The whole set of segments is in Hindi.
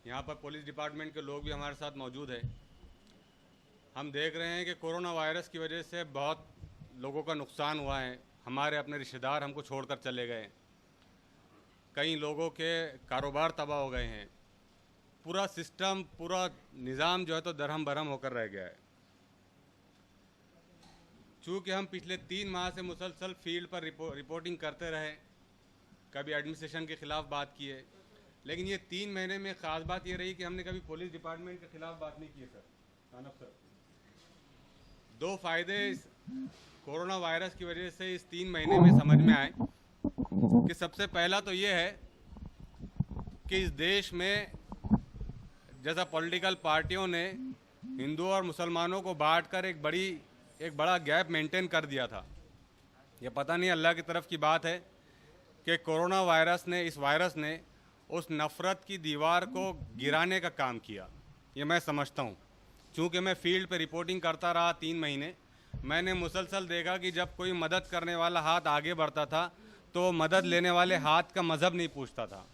यहाँ पर पुलिस डिपार्टमेंट के लोग भी हमारे साथ मौजूद है। हम देख रहे हैं कि कोरोना वायरस की वजह से बहुत लोगों का नुकसान हुआ है। हमारे अपने रिश्तेदार हमको छोड़कर चले गए, कई लोगों के कारोबार तबाह हो गए हैं, पूरा सिस्टम, पूरा निज़ाम जो है तो दरहम बरहम होकर रह गया है। चूँकि हम पिछले 3 माह से मुसलसल फील्ड पर रिपोर्टिंग करते रहे, कभी एडमिनिस्ट्रेशन के ख़िलाफ़ बात किए, लेकिन ये 3 महीने में ख़ास बात ये रही कि हमने कभी पुलिस डिपार्टमेंट के ख़िलाफ़ बात नहीं की। सर कानब सर, 2 फ़ायदे इस कोरोना वायरस की वजह से इस 3 महीने में समझ में आए कि सबसे पहला तो ये है कि इस देश में जैसा पॉलिटिकल पार्टियों ने हिंदुओं और मुसलमानों को बांटकर एक बड़ा गैप मेंटेन कर दिया था। ये पता नहीं अल्लाह की तरफ की बात है कि कोरोना इस वायरस ने उस नफ़रत की दीवार को गिराने का काम किया। ये मैं समझता हूँ। चूँकि मैं फील्ड पे रिपोर्टिंग करता रहा 3 महीने, मैंने मुसलसल देखा कि जब कोई मदद करने वाला हाथ आगे बढ़ता था तो मदद लेने वाले हाथ का मज़हब नहीं पूछता था।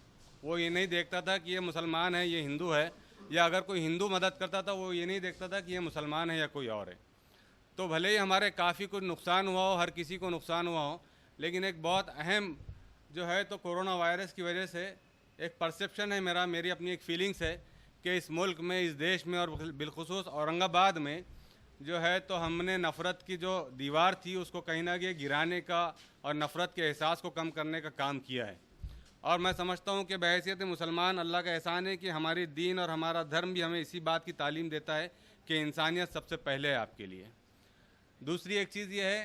वो ये नहीं देखता था कि ये मुसलमान है, ये हिंदू है, या अगर कोई हिंदू मदद करता था वो ये नहीं देखता था कि ये मुसलमान है या कोई और है। तो भले ही हमारे काफ़ी कुछ नुकसान हुआ हो, हर किसी को नुकसान हुआ हो, लेकिन एक बहुत अहम जो है तो कोरोना वायरस की वजह से एक परसेप्शन है मेरी अपनी एक फीलिंग्स है कि इस मुल्क में, इस देश में और बिलखुसूस औरंगाबाद में जो है तो हमने नफ़रत की जो दीवार थी उसको कहीं ना कहीं गिराने का और नफ़रत के एहसास को कम करने का काम किया है। और मैं समझता हूँ कि बहैसियत मुसलमान अल्लाह का एहसान है कि हमारी दीन और हमारा धर्म भी हमें इसी बात की तालीम देता है कि इंसानियत सबसे पहले है आपके लिए। दूसरी एक चीज़ ये है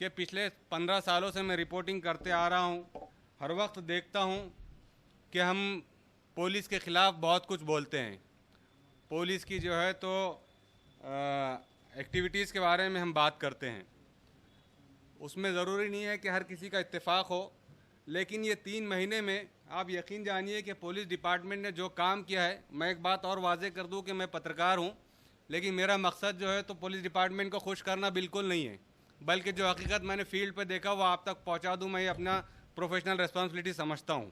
कि पिछले 15 सालों से मैं रिपोर्टिंग करते आ रहा हूँ, हर वक्त देखता हूँ कि हम पुलिस के ख़िलाफ़ बहुत कुछ बोलते हैं। पुलिस की जो है तो एक्टिविटीज़ के बारे में हम बात करते हैं, उसमें ज़रूरी नहीं है कि हर किसी का इत्तेफाक हो, लेकिन ये 3 महीने में आप यकीन जानिए कि पुलिस डिपार्टमेंट ने जो काम किया है। मैं एक बात और वाज़ेह कर दूं कि मैं पत्रकार हूं, लेकिन मेरा मकसद जो है तो पुलिस डिपार्टमेंट को खुश करना बिल्कुल नहीं है, बल्कि जो हकीकत मैंने फील्ड पर देखा वो आप तक पहुंचा दूं, मैं ये अपना प्रोफेशनल रिस्पॉन्सिबिलिटी समझता हूं।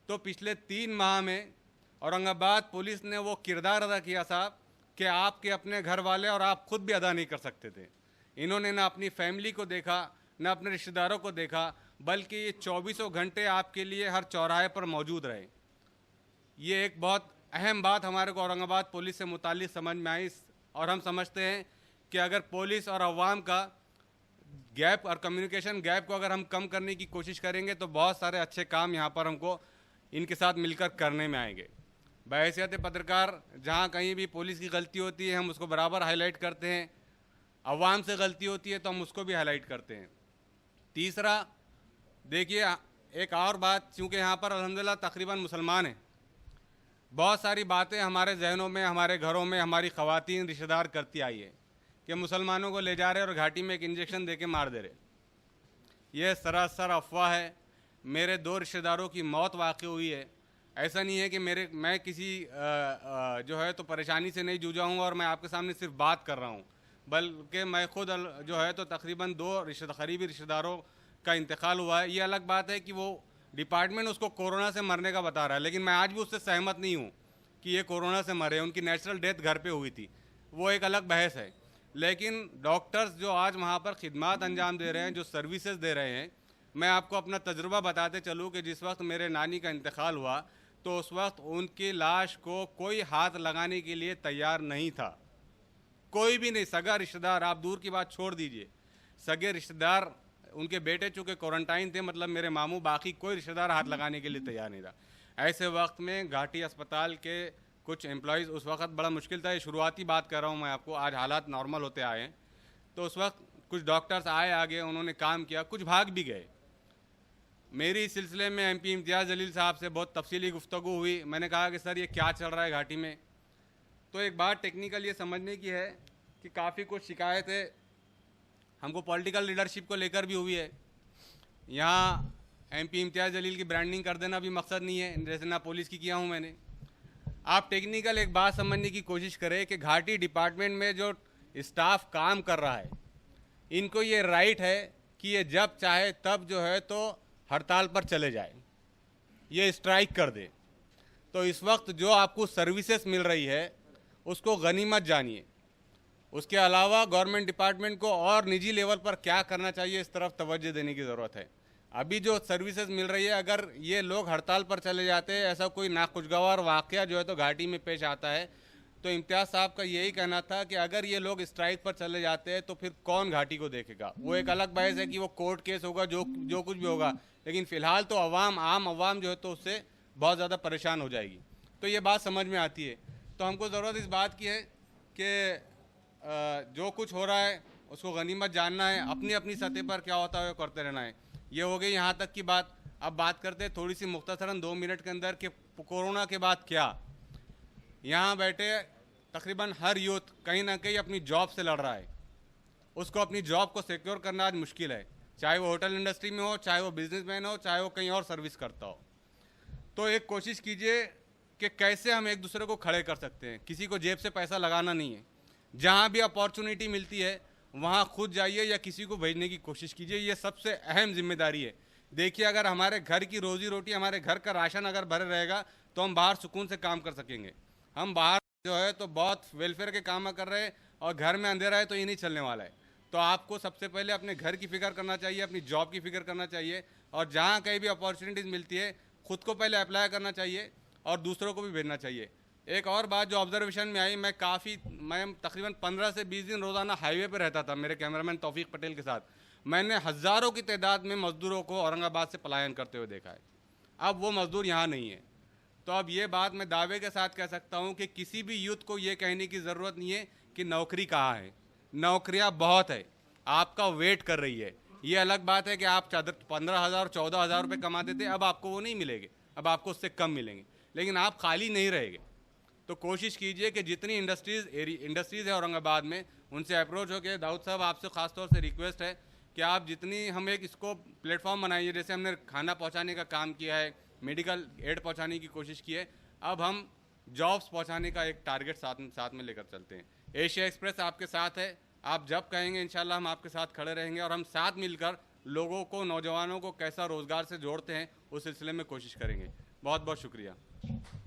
तो पिछले 3 माह में औरंगाबाद पुलिस ने वो किरदार अदा किया साहब कि आपके अपने घर वाले और आप खुद भी अदा नहीं कर सकते थे। इन्होंने ना अपनी फैमिली को देखा, ना अपने रिश्तेदारों को देखा, बल्कि ये 24 घंटे आपके लिए हर चौराहे पर मौजूद रहे। ये एक बहुत अहम बात हमारे को औरंगाबाद पुलिस से मुताल्लिक़ समझ में आई। और हम समझते हैं कि अगर पुलिस और अवाम का गैप और कम्युनिकेशन गैप को अगर हम कम करने की कोशिश करेंगे तो बहुत सारे अच्छे काम यहाँ पर हमको इनके साथ मिलकर करने में आएंगे। बहैसियत पत्रकार जहाँ कहीं भी पुलिस की गलती होती है हम उसको बराबर हाईलाइट करते हैं, अवाम से गलती होती है तो हम उसको भी हाईलाइट करते हैं। तीसरा देखिए एक और बात, चूँकि यहाँ पर अल्हम्दुलिल्लाह तकरीबन मुसलमान हैं, बहुत सारी बातें हमारे जहनों में, हमारे घरों में हमारी ख़वातीन रिश्तेदार करती आई है कि मुसलमानों को ले जा रहे और घाटी में एक इंजेक्शन दे के मार दे रहे। यह सरासर अफवाह है। मेरे 2 रिश्तेदारों की मौत वाक़ई हुई है। ऐसा नहीं है कि मैं किसी जो है तो परेशानी से नहीं जूझा हूँ और मैं आपके सामने सिर्फ बात कर रहा हूँ, बल्कि मैं खुद जो है तो तकरीबन 2 करीबी रिश्तेदारों का इंतकाल हुआ है। ये अलग बात है कि वो डिपार्टमेंट उसको कोरोना से मरने का बता रहा है, लेकिन मैं आज भी उससे सहमत नहीं हूँ कि ये कोरोना से मरे। उनकी नेचुरल डेथ घर पे हुई थी, वो एक अलग बहस है। लेकिन डॉक्टर्स जो आज वहाँ पर खिदमत अंजाम दे रहे हैं, जो सर्विसेज दे रहे हैं, मैं आपको अपना तजुर्बा बताते चलूँ कि जिस वक्त मेरे नानी का इंतकाल हुआ तो उस वक्त उनकी लाश को कोई हाथ लगाने के लिए तैयार नहीं था, कोई भी नहीं। सगा रिश्तेदार, आप दूर की बात छोड़ दीजिए, सगे रिश्तेदार, उनके बेटे चूँकि क्वारंटाइन थे, मतलब मेरे मामू, बाकी कोई रिश्तेदार हाथ लगाने के लिए तैयार नहीं था। ऐसे वक्त में घाटी अस्पताल के कुछ एम्प्लॉयज़, उस वक्त बड़ा मुश्किल था, ये शुरुआती बात कर रहा हूँ मैं आपको, आज हालात नॉर्मल होते आए हैं, तो उस वक्त कुछ डॉक्टर्स आए आगे, उन्होंने काम किया, कुछ भाग भी गए। मेरी इस सिलसिले में MP इम्तियाज़ जलील साहब से बहुत तफसीली गुफ्तगू हुई। मैंने कहा कि सर ये क्या चल रहा है घाटी में। तो एक बात टेक्निकल ये समझने की है कि काफ़ी कुछ शिकायतें हमको पॉलिटिकल लीडरशिप को लेकर भी हुई है। यहाँ MP इम्तियाज़ जलील की ब्रांडिंग कर देना भी मकसद नहीं है, जैसे ना पुलिस की किया हूँ मैंने। आप टेक्निकल एक बात समझने की कोशिश करें कि घाटी डिपार्टमेंट में जो स्टाफ काम कर रहा है, इनको ये राइट है कि ये जब चाहे तब जो है तो हड़ताल पर चले जाए, ये स्ट्राइक कर दे। तो इस वक्त जो आपको सर्विसेज मिल रही है उसको गनीमत जानिए। उसके अलावा गवर्नमेंट डिपार्टमेंट को और निजी लेवल पर क्या करना चाहिए, इस तरफ तवज्जो देने की ज़रूरत है। अभी जो सर्विसेज मिल रही है, अगर ये लोग हड़ताल पर चले जाते हैं, ऐसा कोई नाखुशगवार वाक़या जो है तो घाटी में पेश आता है, तो इम्तियाज़ साहब का यही कहना था कि अगर ये लोग स्ट्राइक पर चले जाते हैं तो फिर कौन घाटी को देखेगा। वो एक अलग बहस है कि वो कोर्ट केस होगा, जो कुछ भी होगा, लेकिन फ़िलहाल तो आम अवाम जो है तो उससे बहुत ज़्यादा परेशान हो जाएगी। तो ये बात समझ में आती है। तो हमको ज़रूरत इस बात की है कि जो कुछ हो रहा है उसको गनीमत जानना है, अपनी अपनी सतह पर क्या होता है वो करते रहना है। ये हो गई यहाँ तक की बात। अब बात करते हैं थोड़ी सी मुख्तसरन 2 मिनट के अंदर कि कोरोना के बाद क्या। यहाँ बैठे तकरीबन हर यूथ कहीं ना कहीं अपनी जॉब से लड़ रहा है। उसको अपनी जॉब को सिक्योर करना आज मुश्किल है, चाहे वो होटल इंडस्ट्री में हो, चाहे वो बिजनेसमैन हो, चाहे वो कहीं और सर्विस करता हो। तो एक कोशिश कीजिए कि कैसे हम एक दूसरे को खड़े कर सकते हैं। किसी को जेब से पैसा लगाना नहीं है। जहाँ भी अपॉर्चुनिटी मिलती है वहाँ खुद जाइए या किसी को भेजने की कोशिश कीजिए। ये सबसे अहम जिम्मेदारी है। देखिए, अगर हमारे घर की रोजी रोटी, हमारे घर का राशन अगर भरे रहेगा तो हम बाहर सुकून से काम कर सकेंगे। हम बाहर जो है तो बहुत वेलफेयर के काम कर रहे हैं और घर में अंधेरा है, तो ये नहीं चलने वाला है। तो आपको सबसे पहले अपने घर की फिक्र करना चाहिए, अपनी जॉब की फिक्र करना चाहिए, और जहाँ कहीं भी अपॉर्चुनिटीज़ मिलती है खुद को पहले अप्लाई करना चाहिए और दूसरों को भी भेजना चाहिए। एक और बात जो ऑब्जर्वेशन में आई, मैं तकरीबन 15 से 20 दिन रोज़ाना हाईवे पर रहता था मेरे कैमरामैन तौफीक पटेल के साथ। मैंने हज़ारों की तादाद में मज़दूरों को औरंगाबाद से पलायन करते हुए देखा है। अब वो मज़दूर यहाँ नहीं है। तो अब ये बात मैं दावे के साथ कह सकता हूँ कि किसी भी यूथ को ये कहने की ज़रूरत नहीं है कि नौकरी कहाँ है। नौकरियाँ बहुत है, आपका वेट कर रही है। ये अलग बात है कि आप 15,000 14,000 रुपये कमाते थे, अब आपको वो नहीं मिलेंगे, अब आपको उससे कम मिलेंगे, लेकिन आप खाली नहीं रहेंगे। तो कोशिश कीजिए कि जितनी इंडस्ट्रीज़ है औरंगाबाद में, उनसे अप्रोच हो के, दाऊद साहब आपसे ख़ास तौर से रिक्वेस्ट है कि आप जितनी, हम एक इसको प्लेटफॉर्म बनाइए। जैसे हमने खाना पहुंचाने का काम किया है, मेडिकल एड पहुंचाने की कोशिश की है, अब हम जॉब्स पहुंचाने का एक टारगेट साथ में लेकर चलते हैं। एशिया एक्सप्रेस आपके साथ है, आप जब कहेंगे इंशाल्लाह हम आपके साथ खड़े रहेंगे और हम साथ मिलकर लोगों को, नौजवानों को कैसा रोज़गार से जोड़ते हैं उस सिलसिले में कोशिश करेंगे। बहुत बहुत शुक्रिया।